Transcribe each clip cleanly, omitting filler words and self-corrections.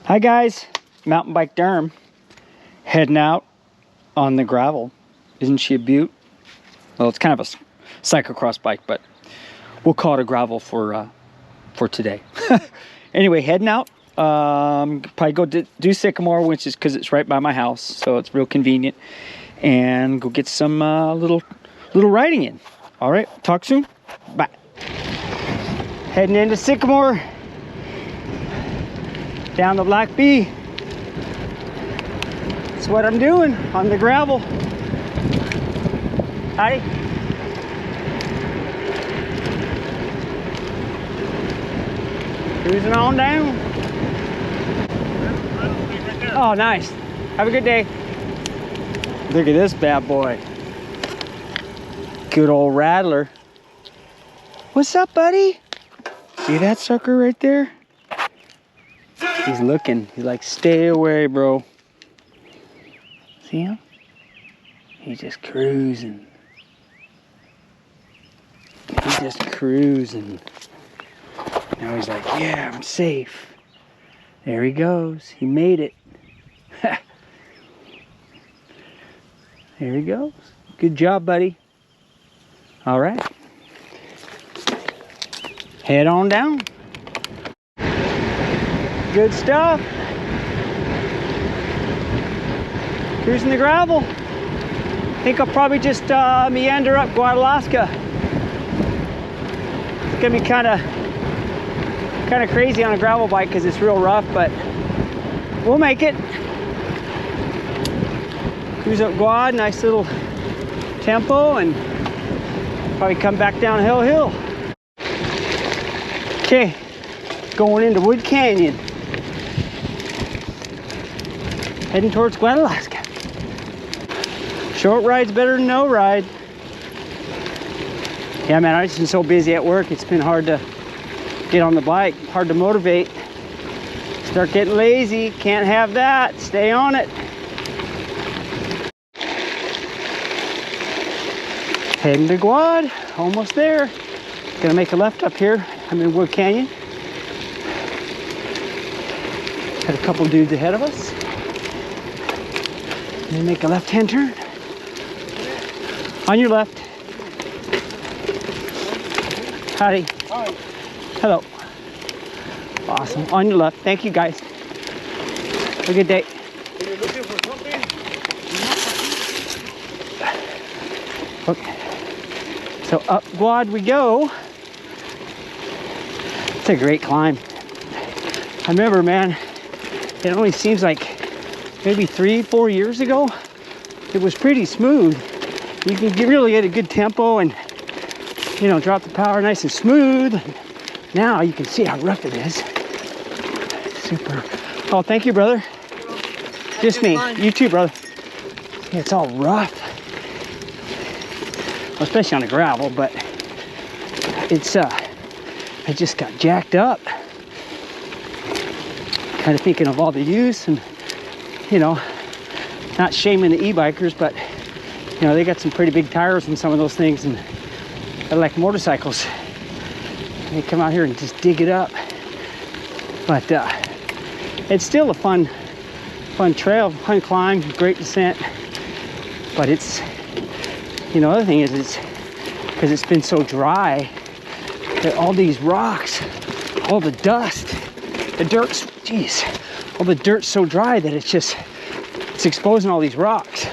Hi guys, Mountain Bike Derm, heading out on the gravel. Isn't she a beaut? Well, it's kind of a cyclocross bike, but we'll call it a gravel for today. Anyway, heading out. Probably go do Sycamore, which is because it's right by my house, so it's real convenient, and go get some little riding in. All right, talk soon. Bye. Heading into Sycamore. Down the Black Bee. That's what I'm doing on the gravel. Howdy. Cruising on down. Oh, nice. Have a good day. Look at this bad boy. Good old Rattler. What's up, buddy? See that sucker right there? He's looking. He's like, stay away, bro. See him? He's just cruising. He's just cruising. Now he's like, yeah, I'm safe. There he goes. He made it. There he goes. Good job, buddy. All right. Head on down. Good stuff. Cruising the gravel. I think I'll probably just meander up Guadalaska. It's gonna be kind of crazy on a gravel bike because it's real rough, but we'll make it. Cruise up Guad, nice little tempo, and probably come back down hill. Okay, going into Wood Canyon. Heading towards Guadalaska. Short ride's better than no ride. Yeah, man, I've just been so busy at work, it's been hard to get on the bike, hard to motivate. Start getting lazy, can't have that, stay on it. Heading to Guad, almost there. Gonna make a left up here. I'm in Wood Canyon. Got a couple dudes ahead of us. And make a left-hand turn. On your left. Howdy. Hi. Hello. Awesome. On your left. Thank you, guys. Have a good day. Are you looking for something? Okay. So up Guad we go. It's a great climb. I remember, man, it only seems like maybe 3-4 years ago, it was pretty smooth. You can really get a good tempo and, you know, drop the power nice and smooth. Now you can see how rough it is. Super. Oh, thank you, brother. Just me. You too, brother. Yeah, it's all rough. Well, especially on the gravel, but it's, I just got jacked up. Kind of thinking of all the use and, you know, not shaming the e-bikers, but you know, they got some pretty big tires in some of those things, and they're like motorcycles. They come out here and just dig it up. But it's still a fun trail, fun climb, great descent. But it's, you know, other thing is, it's because it's been so dry that all these rocks, all the dust, the dirt's, geez, all the dirt's so dry that it's exposing all these rocks.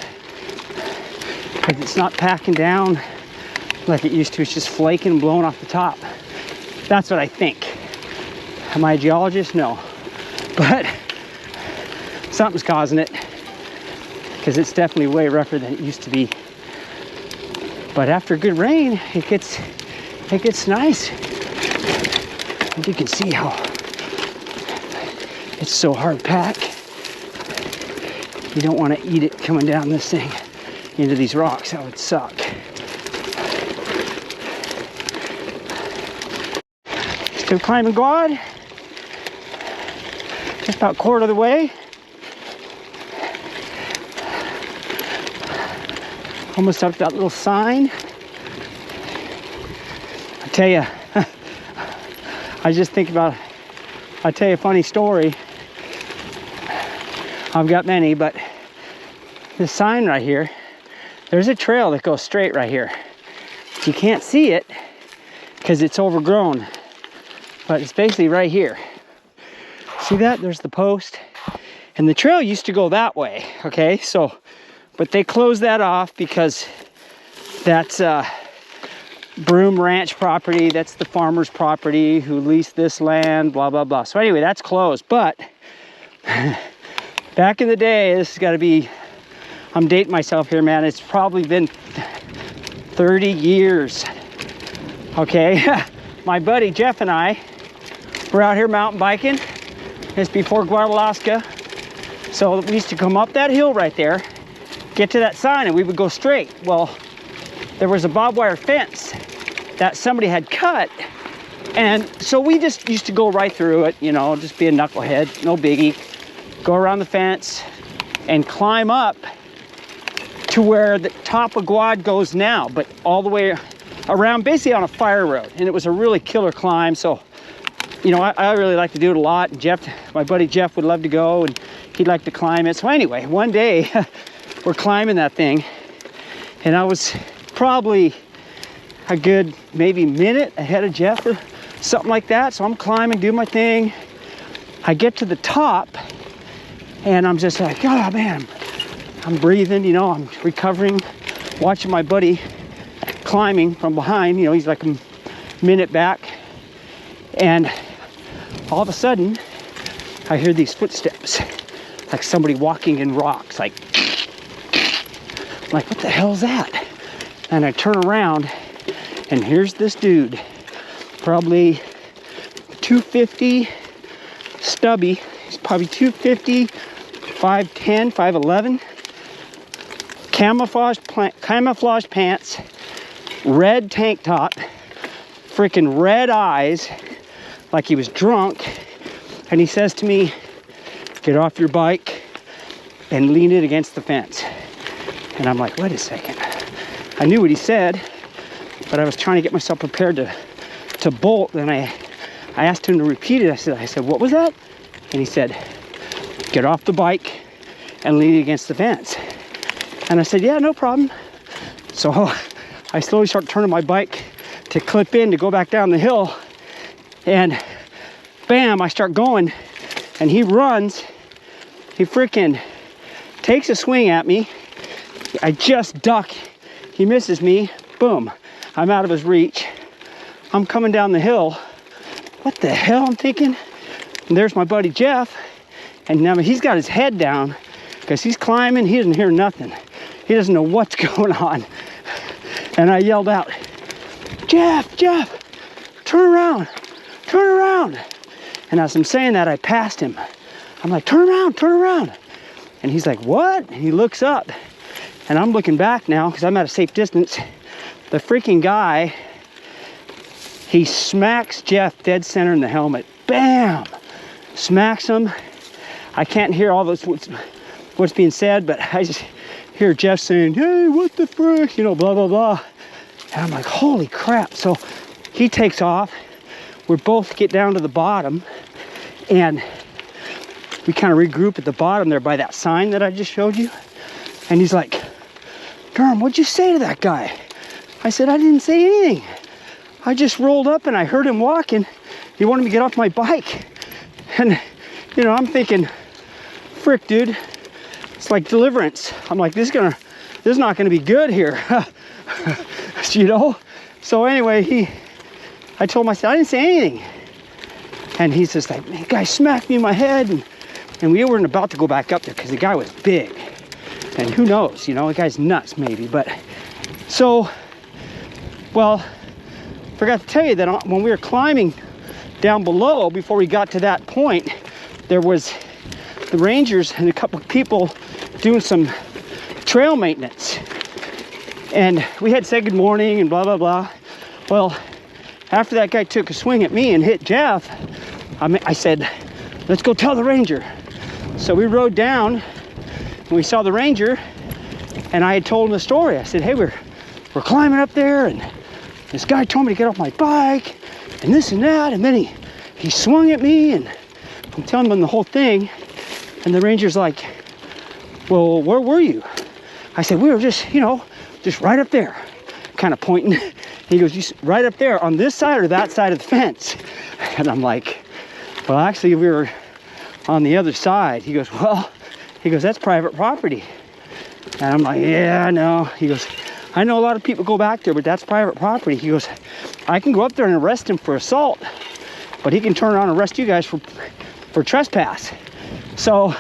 Like, it's not packing down like it used to. It's just flaking and blowing off the top. That's what I think. Am I a geologist? No. But something's causing it, because it's definitely way rougher than it used to be. But after good rain, it gets nice. And you can see how it's so hard packed. You don't want to eat it coming down this thing into these rocks. That would suck. Still climbing Guad. Just about a quarter of the way. Almost up to that little sign. I tell you, I just think about, I'll tell you a funny story. I've got many, but this sign right here, there's a trail that goes straight right here. You can't see it because it's overgrown, but it's basically right here. See that? There's the post. And the trail used to go that way, okay? So, but they closed that off because that's Broom Ranch property. That's the farmer's property who leased this land, blah, blah, blah. So anyway, that's closed. But back in the day, this has got to be, I'm dating myself here, man. It's probably been 30 years, okay? My buddy Jeff and I were out here mountain biking. It's before Guadalaska. So we used to come up that hill right there, get to that sign, and we would go straight. Well, there was a barbed wire fence that somebody had cut, and so we just used to go right through it, you know, just be a knucklehead, no biggie. Go around the fence and climb up to where the top of Guad goes now, but all the way around, basically on a fire road. And it was a really killer climb, so, you know, I really like to do it a lot. And Jeff, my buddy Jeff, would love to go, and he'd like to climb it. So anyway, one day we're climbing that thing, and I was probably a good maybe minute ahead of Jeff or something like that. So I'm climbing, doing my thing. I get to the top, and I'm just like, oh man, I'm breathing, you know, I'm recovering, watching my buddy climbing from behind. You know, he's like a minute back, and all of a sudden I hear these footsteps, like somebody walking in rocks, like, I'm like, what the hell's that? And I turn around, and here's this dude, probably 250, stubby. He's probably 250, 5'10", 5'11", camouflage pants, red tank top, freaking red eyes, like he was drunk. And he says to me, get off your bike and lean it against the fence. And I'm like, wait a second. I knew what he said, but I was trying to get myself prepared to bolt. And I asked him to repeat it. I said, what was that? And he said, get off the bike and lean it against the fence. And I said, yeah, no problem. So I slowly start turning my bike to clip in to go back down the hill. And bam, I start going, and he runs. He freaking takes a swing at me. I just duck. He misses me. Boom. I'm out of his reach. I'm coming down the hill. What the hell, I'm thinking? And there's my buddy Jeff. And now he's got his head down because he's climbing. He doesn't hear nothing. He doesn't know what's going on. And I yelled out, Jeff, turn around. And as I'm saying that, I passed him. I'm like, turn around. And he's like, what? And he looks up. And I'm looking back now because I'm at a safe distance. The freaking guy, he smacks Jeff dead center in the helmet. Bam! Smacks him. I can't hear all this what's being said, but I just hear Jeff saying, hey, what the frick? You know, blah, blah, blah. And I'm like, holy crap. So he takes off. We both get down to the bottom, and we kind of regroup at the bottom there by that sign that I just showed you. And he's like, Durham, what'd you say to that guy? I said, I didn't say anything. I just rolled up and I heard him walking. He wanted me to get off my bike. And, you know, I'm thinking, frick, dude, it's like Deliverance. I'm like, this is not gonna be good here. You know? So anyway, I told him, I said, I didn't say anything. And he's just like, man, guy smacked me in my head. And we weren't about to go back up there because the guy was big. And who knows, you know, the guy's nuts maybe. But so, well, forgot to tell you that when we were climbing down below, before we got to that point, there was the rangers and a couple of people doing some trail maintenance. And we had said good morning and blah, blah, blah. Well, after that guy took a swing at me and hit Jeff, I said, let's go tell the ranger. So we rode down and we saw the ranger, and I had told him the story. I said, hey, we're climbing up there, and this guy told me to get off my bike and this and that, and then he swung at me, and I'm telling him the whole thing. And the ranger's like, well, where were you? I said, we were just, you know, just right up there, kind of pointing. He goes, you right up there on this side or that side of the fence? And I'm like, well, actually, we were on the other side. He goes, well, he goes, that's private property. And I'm like, yeah, I know. He goes, I know a lot of people go back there, but that's private property. He goes, I can go up there and arrest him for assault, but he can turn around and arrest you guys for trespass. So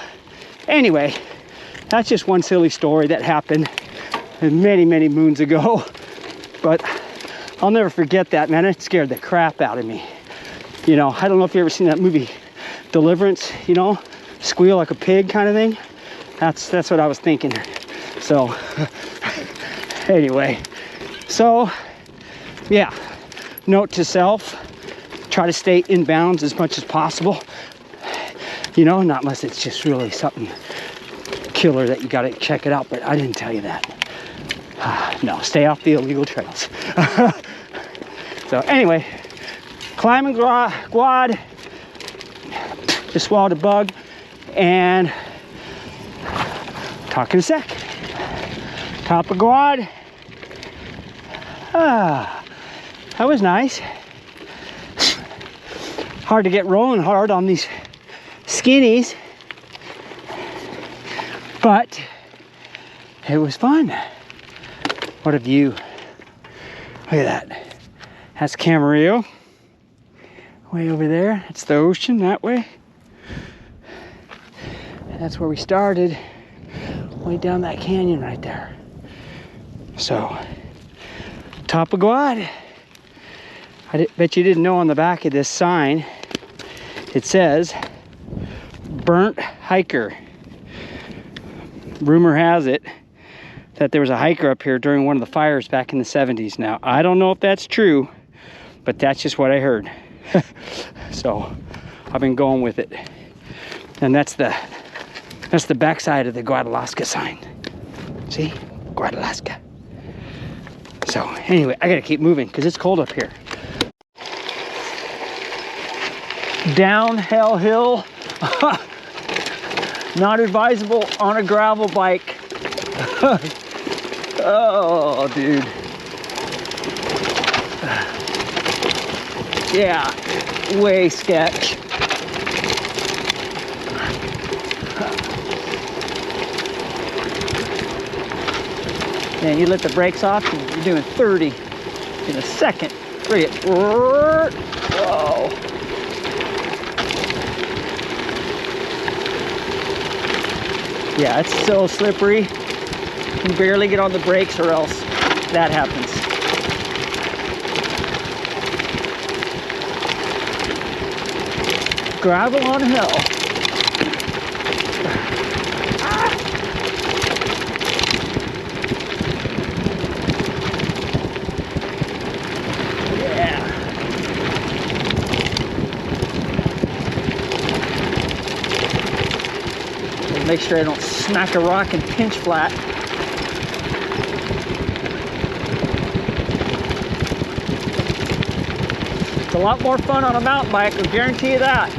anyway, that's just one silly story that happened many, many moons ago. But I'll never forget that, man. It scared the crap out of me. You know, I don't know if you ever seen that movie Deliverance, you know, squeal like a pig kind of thing. That's what I was thinking. So anyway, so yeah, note to self, try to stay in bounds as much as possible. You know, not unless it's just really something killer that you got to check it out, but I didn't tell you that. No, stay off the illegal trails. So anyway, climbing quad, just swallowed a bug, and talk in a sec. Top of quad. That was nice. Hard to get rolling hard on these skinnies, but it was fun. What a view. Look at that. That's Camarillo. Way over there. It's the ocean that way. And that's where we started. Way down that canyon right there. So, top of Guad. I bet you didn't know on the back of this sign, it says, burnt hiker. Rumor has it that there was a hiker up here during one of the fires back in the 70s. Now, I don't know if that's true, but that's just what I heard. So, I've been going with it. And that's the backside of the Guadalaska sign. See? Guadalaska. So, anyway, I gotta keep moving because it's cold up here. Downhill hill. Not advisable on a gravel bike. Oh, dude. Yeah, way sketch. Man, you let the brakes off, you're doing 30 in a second. Look at, whoa. Yeah, it's so slippery. You can barely get on the brakes or else that happens. Gravel on a hill. Make sure I don't smack a rock and pinch flat. It's a lot more fun on a mountain bike, I guarantee you that.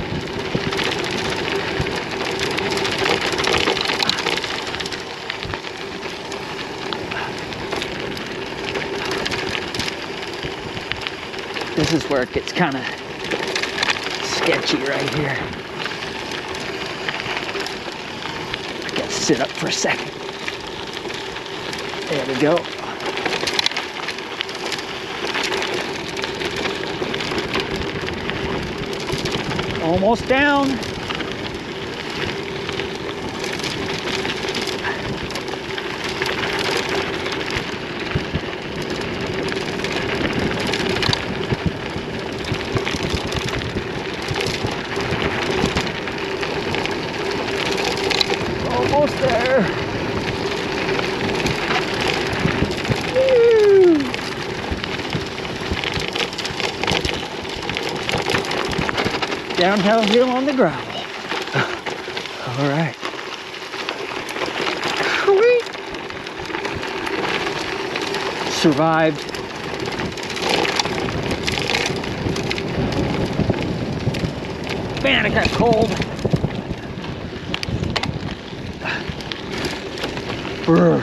This is where it gets kind of sketchy right here. Sit up for a second. There we go. Almost down. Almost there. Woo. Downhill hill on the gravel. All right. Survived. Man, it got cold. Brr.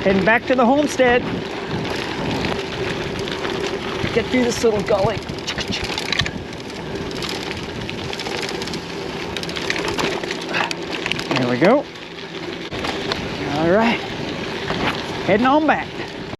Heading back to the homestead. Get through this little gully. There we go. All right, heading on back.